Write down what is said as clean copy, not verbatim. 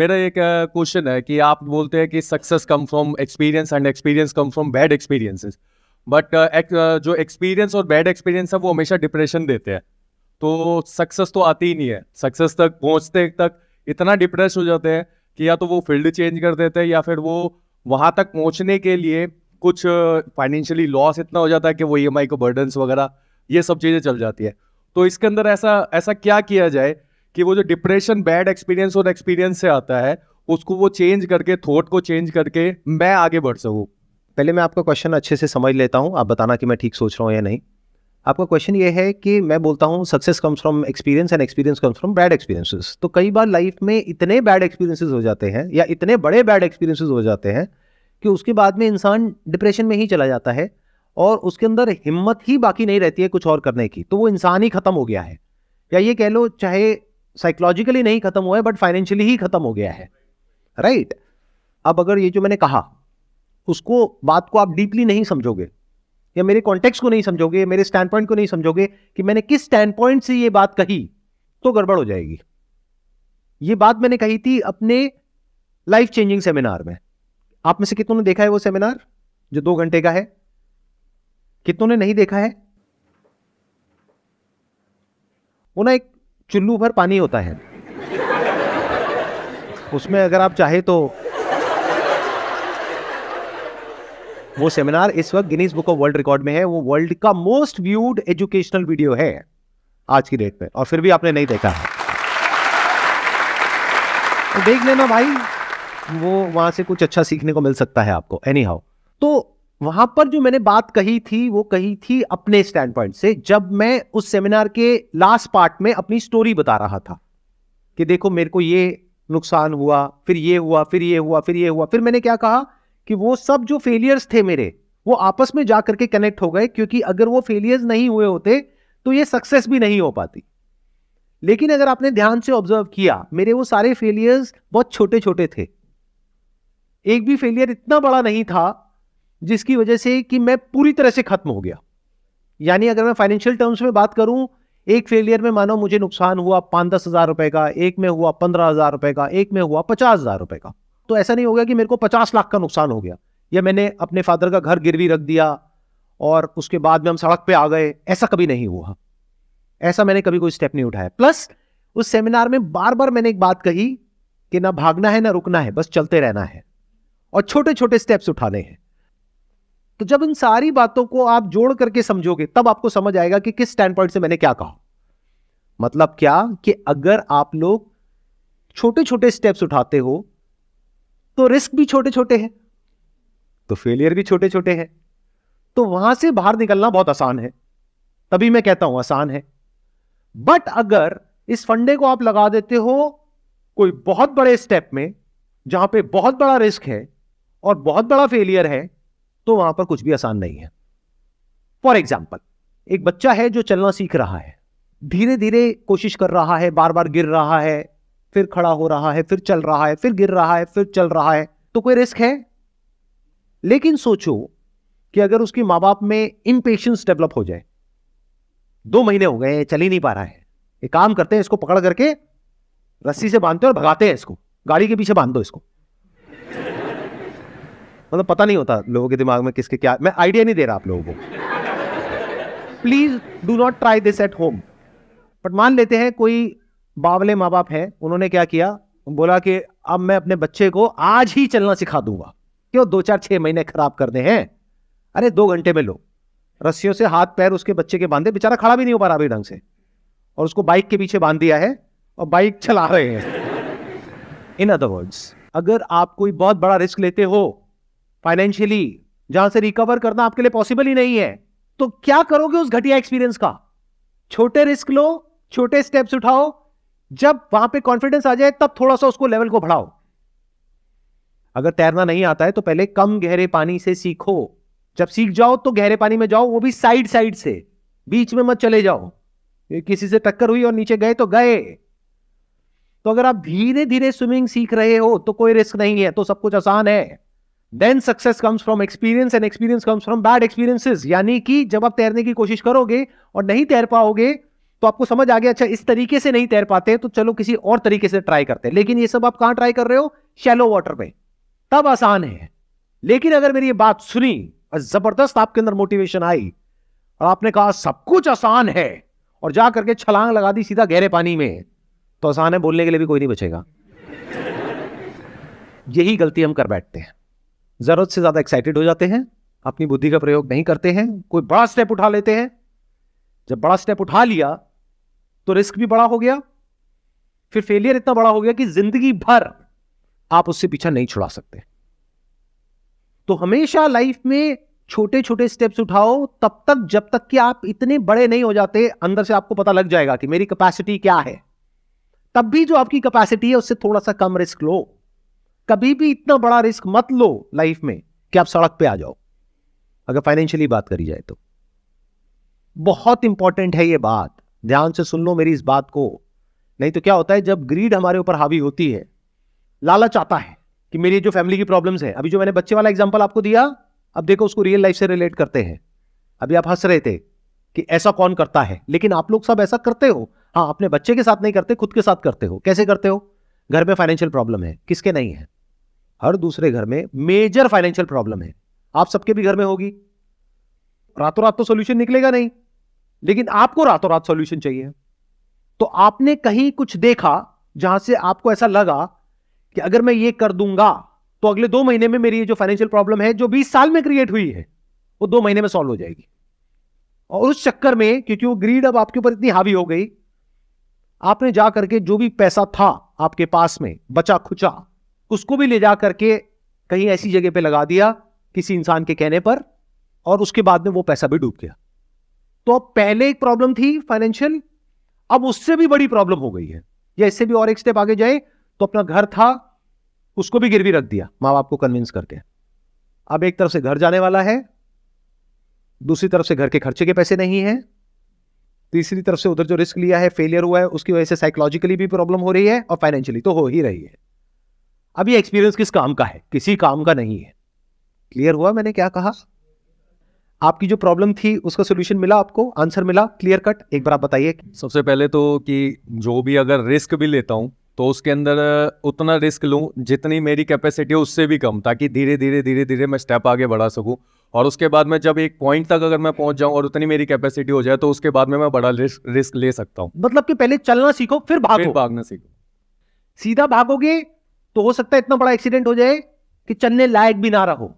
मेरा एक क्वेश्चन है कि आप बोलते हैं कि success come from experience and experience come from bad experiences, but जो एक्सपीरियंस और बैड एक्सपीरियंस है वो हमेशा डिप्रेशन देते हैं। तो सक्सेस तो आती ही नहीं है, सक्सेस तक पहुंचते तक इतना डिप्रेस हो जाते हैं कि या तो वो फील्ड चेंज कर देते हैं या फिर वो वहां तक पहुंचने के लिए कुछ फाइनेंशियली लॉस इतना हो जाता है कि वो ईएमआई को बर्डन्स वगैरह ये सब चीजें चल जाती है। तो इसके अंदर ऐसा ऐसा क्या किया जाए कि वो जो डिप्रेशन बैड एक्सपीरियंस और एक्सपीरियंस से आता है उसको वो चेंज करके, थॉट को चेंज करके मैं आगे बढ़ सकूं। पहले मैं आपका क्वेश्चन अच्छे से समझ लेता हूं, आप बताना कि मैं ठीक सोच रहा हूं या नहीं। आपका क्वेश्चन ये है कि मैं बोलता हूं success comes from experience and experience comes from bad experiences. तो कई बार लाइफ में इतने बैड एक्सपीरियंसेस हो जाते हैं या इतने बड़े बैड एक्सपीरियंसेस हो जाते हैं कि उसके बाद में इंसान डिप्रेशन में ही चला जाता है और उसके अंदर हिम्मत ही बाकी नहीं रहती है कुछ और करने की। तो वो इंसान ही खत्म हो गया है, या ये कह लो चाहे साइकोलॉजिकली नहीं खत्म हुआ है बट फाइनेंशियली ही खत्म हो गया है, राइट। अब अगर ये जो मैंने कहा उसको बात को आप डीपली नहीं समझोगे या मेरे कॉन्टेक्स्ट को नहीं समझोगे, मेरे स्टैंड पॉइंट को नहीं समझोगे कि मैंने किस स्टैंड पॉइंट से ये बात कही, तो गड़बड़ हो जाएगी। ये बात मैंने कही थी अपने लाइफ चेंजिंग सेमिनार में। आप में से कितनों ने देखा है वो सेमिनार जो 2 घंटे का है? कितनों ने नहीं देखा है? वो ना एक चुल्लू भर पानी होता है, उसमें अगर आप चाहे तो वो सेमिनार इस वक्त Guinness book of world record में है। वो वर्ल्ड का मोस्ट व्यूड एजुकेशनल वीडियो है आज की डेट में, और फिर भी आपने नहीं देखा है तो देख लेना भाई, वो वहां से कुछ अच्छा सीखने को मिल सकता है आपको। एनी हाउ, तो वहां पर जो मैंने बात कही थी वो कही थी अपने स्टैंड पॉइंट से, जब मैं उस सेमिनार के लास्ट पार्ट में अपनी स्टोरी बता रहा था कि देखो मेरे को ये नुकसान हुआ, फिर ये हुआ, फिर ये हुआ, फिर ये हुआ। फिर मैंने क्या कहा कि वो सब जो फेलियर्स थे मेरे, वो आपस में जाकर के कनेक्ट हो गए, क्योंकि अगर वो फेलियर्स नहीं हुए होते तो ये सक्सेस भी नहीं हो पाती। लेकिन अगर आपने ध्यान से ऑब्जर्व किया, मेरे वो सारे फेलियर्स बहुत छोटे छोटे थे। एक भी फेलियर इतना बड़ा नहीं था जिसकी वजह से कि मैं पूरी तरह से खत्म हो गया। यानी अगर मैं फाइनेंशियल टर्म्स में बात करूं, एक फेलियर में मानो मुझे नुकसान हुआ 5-10 हजार रुपए का, एक में हुआ 15 हजार रुपए का, एक में हुआ 50 हजार रुपए का। तो ऐसा नहीं हो गया कि मेरे को 50 लाख का नुकसान हो गया, या मैंने अपने फादर का घर गिरवी रख दिया और उसके बाद में हम सड़क पे आ गए। ऐसा कभी नहीं हुआ, ऐसा मैंने कभी कोई स्टेप नहीं उठाया। प्लस उस सेमिनार में बार बार मैंने एक बात कही कि ना भागना है ना रुकना है, बस चलते रहना है और छोटे छोटे स्टेप्स उठाने हैं। तो जब इन सारी बातों को आप जोड़ करके समझोगे तब आपको समझ आएगा कि किस स्टैंड पॉइंट से मैंने क्या कहा। मतलब क्या कि अगर आप लोग छोटे छोटे स्टेप्स उठाते हो तो रिस्क भी छोटे छोटे हैं, तो फेलियर भी छोटे छोटे हैं, तो वहां से बाहर निकलना बहुत आसान है। तभी मैं कहता हूं आसान है। बट अगर इस फंडे को आप लगा देते हो कोई बहुत बड़े स्टेप में जहां पे बहुत बड़ा रिस्क है और बहुत बड़ा फेलियर है, तो वहां पर कुछ भी आसान नहीं है। फॉर एग्जाम्पल, एक बच्चा है जो चलना सीख रहा है, धीरे धीरे कोशिश कर रहा है, बार बार गिर रहा है, फिर खड़ा हो रहा है, फिर चल रहा है, फिर गिर रहा है, फिर चल रहा है, तो कोई रिस्क है। लेकिन सोचो कि अगर उसके मां बाप में इंपेशेंस डेवलप हो जाए, 2 महीने हो गए चल ही नहीं पा रहा है, एक काम करते हैं इसको पकड़ करके रस्सी से बांधते हैं और भगाते हैं इसको, गाड़ी के पीछे बांध दो इसको। मतलब पता नहीं होता लोगों के दिमाग में किसके क्या, मैं आइडिया नहीं दे रहा आप लोगों को, please do not try this at home. But मान लेते हैं कोई बावले माँ बाप है, उन्होंने क्या किया, बोला कि अब मैं अपने बच्चे को आज ही चलना सिखा दूंगा। क्यों 2-4-6 महीने खराब करने हैं? अरे 2 घंटे में लो, रस्सियों से हाथ पैर उसके बच्चे के बांधे, बेचारा खड़ा भी नहीं हो पा रहा अभी ढंग से, और उसको बाइक के पीछे बांध दिया है और बाइक चला रहे हैं। इन अदर वर्ड्स, अगर आप कोई बहुत बड़ा रिस्क लेते हो फाइनेंशियली, जहां से रिकवर करना आपके लिए पॉसिबल ही नहीं है, तो क्या करोगे उस घटिया एक्सपीरियंस का? छोटे रिस्क लो, छोटे स्टेप्स उठाओ, जब वहां पे कॉन्फिडेंस आ जाए तब थोड़ा सा उसको लेवल को बढ़ाओ। अगर तैरना नहीं आता है तो पहले कम गहरे पानी से सीखो, जब सीख जाओ तो गहरे पानी में जाओ, वो भी साइड साइड से, बीच में मत चले जाओ। किसी से टक्कर हुई और नीचे गए तो गए। तो अगर आप धीरे धीरे स्विमिंग सीख रहे हो तो कोई रिस्क नहीं है, तो सब कुछ आसान है। Then success comes from experience and experience comes from bad experiences. यानी कि जब आप तैरने की कोशिश करोगे और नहीं तैर पाओगे तो आपको समझ आ गया, अच्छा इस तरीके से नहीं तैर पाते तो चलो किसी और तरीके से ट्राई करते हैं। लेकिन ये सब आप कहां ट्राई कर रहे हो? शैलो वाटर पे, तब आसान है। लेकिन अगर मेरी ये बात सुनी और जबरदस्त आपके अंदर मोटिवेशन आई और आपने कहा सब कुछ आसान है और जा करके छलांग लगा दी सीधा गहरे पानी में, तो आसान है बोलने के लिए भी कोई नहीं बचेगा। यही गलती हम कर बैठते हैं, जरूरत से ज्यादा एक्साइटेड हो जाते हैं, अपनी बुद्धि का प्रयोग नहीं करते हैं, कोई बड़ा स्टेप उठा लेते हैं। जब बड़ा स्टेप उठा लिया तो रिस्क भी बड़ा हो गया, फिर फेलियर इतना बड़ा हो गया कि जिंदगी भर आप उससे पीछा नहीं छुड़ा सकते। तो हमेशा लाइफ में छोटे छोटे स्टेप्स उठाओ तब तक जब तक कि आप इतने बड़े नहीं हो जाते। अंदर से आपको पता लग जाएगा कि मेरी कैपेसिटी क्या है। तब भी जो आपकी कैपेसिटी है उससे थोड़ा सा कम रिस्क लो। कभी भी इतना बड़ा रिस्क मत लो लाइफ में कि आप सड़क पे आ जाओ, अगर फाइनेंशियली बात करी जाए तो। बहुत इंपॉर्टेंट है ये बात, ध्यान से सुन लो मेरी इस बात को। नहीं तो क्या होता है, जब ग्रीड हमारे ऊपर हावी होती है, लालच आता है कि मेरी जो फैमिली की प्रॉब्लम्स है, अभी जो मैंने बच्चे वाला एग्जांपल आपको दिया, अब देखो उसको रियल लाइफ से रिलेट करते हैं। अभी आप हंस रहे थे कि ऐसा कौन करता है, लेकिन आप लोग सब ऐसा करते हो। हाँ, अपने बच्चे के साथ नहीं करते, खुद के साथ करते हो। कैसे करते हो? घर में फाइनेंशियल प्रॉब्लम है, किसके नहीं है? हर दूसरे घर में मेजर फाइनेंशियल प्रॉब्लम है, आप सबके भी घर में होगी। रातों रात तो सॉल्यूशन निकलेगा नहीं, लेकिन आपको रातों रात सॉल्यूशन चाहिए। तो आपने कहीं कुछ देखा जहां से आपको ऐसा लगा कि अगर मैं ये कर दूंगा तो अगले 2 महीने में मेरी ये जो फाइनेंशियल प्रॉब्लम है, जो 20 साल में क्रिएट हुई है, वो 2 महीने में सॉल्व हो जाएगी। और उस चक्कर में, क्योंकि वो ग्रीड अब आपके ऊपर इतनी हावी हो गई, आपने जा करके जो भी पैसा था आपके पास में बचा खुचा, उसको भी ले जा करके कहीं ऐसी जगह पे लगा दिया किसी इंसान के कहने पर, और उसके बाद में वो पैसा भी डूब गया। तो अब पहले एक प्रॉब्लम थी फाइनेंशियल, अब उससे भी बड़ी प्रॉब्लम हो गई है। या इससे भी और एक स्टेप आगे जाए तो अपना घर था, उसको भी गिरवी रख दिया मां बाप को कन्विंस करके। अब एक तरफ से घर जाने वाला है, दूसरी तरफ से घर के खर्चे के पैसे नहीं है, तीसरी तरफ से उधर जो रिस्क लिया है, फेलियर हुआ है, उसकी वजह से साइकोलॉजिकली भी प्रॉब्लम हो रही है और फाइनेंशियली तो हो ही रही है। अब ये एक्सपीरियंस किस काम का है? किसी काम का नहीं है। क्लियर हुआ मैंने क्या कहा? आपकी जो प्रॉब्लम थी उसका सोल्यूशन मिला आपको, आंसर मिला क्लियर कट? एक बार आप बताइए। सबसे पहले तो कि जो भी अगर रिस्क भी लेता हूँ तो उसके अंदर उतना रिस्क लूँ जितनी मेरी कैपेसिटी है, उससे भी कम, ताकि धीरे धीरे धीरे धीरे मैं स्टेप आगे बढ़ा सकूँ। और उसके बाद में जब एक पॉइंट तक अगर मैं पहुंच जाऊं और उतनी मेरी कैपेसिटी हो जाए तो उसके बाद में मैं बड़ा रिस्क ले सकता हूं। मतलब कि पहले चलना सीखो फिर भागो। भागना सीखो। सीधा भागोगे तो हो सकता है इतना बड़ा एक्सीडेंट हो जाए कि चलने लायक भी ना रहो।